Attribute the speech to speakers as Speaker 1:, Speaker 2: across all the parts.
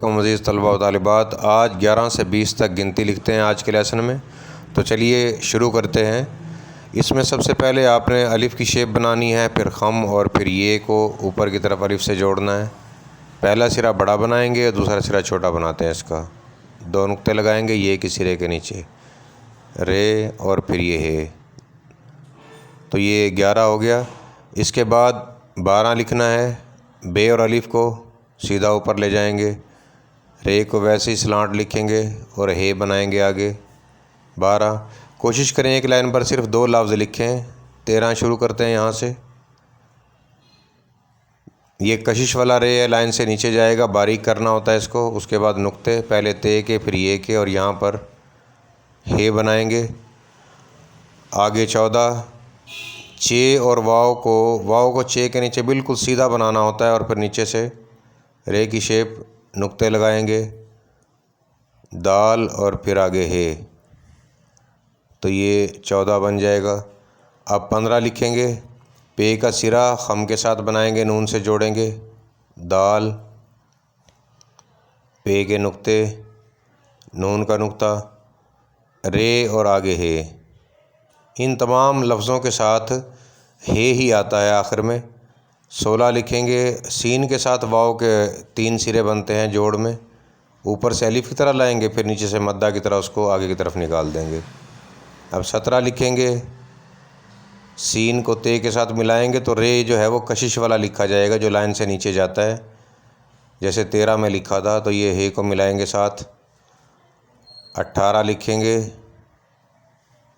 Speaker 1: मज़ीद तलबा व तालिबात, आज 11 से 20 तक गिनती लिखते हैं आज के लेसन में। तो चलिए शुरू करते हैं। इसमें सबसे पहले आपने अलिफ़ की शेप बनानी है, फिर ख़म और फिर ये को ऊपर की तरफ अलिफ़ से जोड़ना है। पहला सिरा बड़ा बनाएंगे और दूसरा सिरा छोटा बनाते हैं। इसका दो नुक्ते लगाएंगे ये के सिरे के नीचे, रे और फिर ये है। तो ये 11 हो गया। इसके बाद 12 लिखना है। बे और अलिफ़ को सीधा ऊपर ले जाएंगे, रे को वैसे ही स्लांट लिखेंगे और हे बनाएंगे आगे। 12 कोशिश करें एक लाइन पर सिर्फ 2 लफ्ज़ लिखें। 13 शुरू करते हैं यहाँ से। ये कशिश वाला रे है, लाइन से नीचे जाएगा, बारीक करना होता है इसको। उसके बाद नुक्ते, पहले ते के फिर ये के और यहाँ पर हे बनाएंगे आगे। 14 चे और वाव को चे के नीचे बिल्कुल सीधा बनाना होता है और फिर नीचे से रे की शेप नुक्ते लगाएंगे, दाल और फिर आगे है। तो ये 14 बन जाएगा। अब 15 लिखेंगे। पे का सिरा ख़म के साथ बनाएंगे, नून से जोड़ेंगे, दाल, पे के नुक्ते, नून का नुक्ता, रे और आगे है। इन तमाम लफ्ज़ों के साथ है ही आता है आखिर में। 16 लिखेंगे। सीन के साथ वाव के 3 सिरे बनते हैं जोड़ में, ऊपर से अलिफ़ की तरह लाएंगे, फिर नीचे से मद्दा की तरह उसको आगे की तरफ निकाल देंगे। अब 17 लिखेंगे। सीन को ते के साथ मिलाएंगे तो रे जो है वो कशिश वाला लिखा जाएगा जो लाइन से नीचे जाता है, जैसे 13 में लिखा था। तो ये हे को मिलाएंगे साथ। 18 लिखेंगे।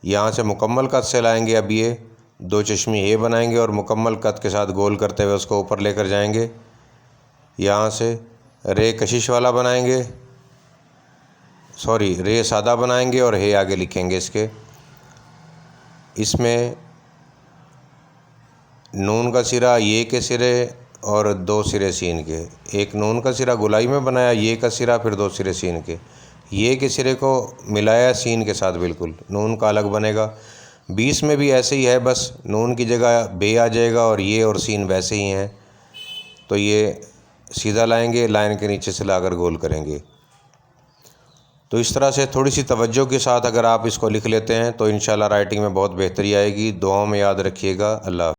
Speaker 1: यहाँ से मुकम्मल कद से लाएंगे। अब ये 2 चश्मी हे बनाएंगे और मुकम्मल कद के साथ गोल करते हुए उसको ऊपर लेकर जाएंगे। यहाँ से रे कशिश वाला बनाएंगे, रे सादा बनाएंगे और हे आगे लिखेंगे इसके। इसमें नून का सिरा ये के सिरे और 2 सिरे सीन के। एक नून का सिरा गुलाई में बनाया, ये का सिरा, फिर 2 सिरे सीन के। ये के सिरे को मिलाया सीन के साथ, बिल्कुल नून का अलग बनेगा। 20 में भी ऐसे ही है, बस नून की जगह बे आ जाएगा और ये और सीन वैसे ही हैं। तो ये सीधा लाएंगे, लाइन के नीचे से लाकर गोल करेंगे। तो इस तरह से थोड़ी सी तवज्जो के साथ अगर आप इसको लिख लेते हैं तो इंशाल्लाह राइटिंग में बहुत बेहतरी आएगी। दुआओं में याद रखिएगा। अल्लाह।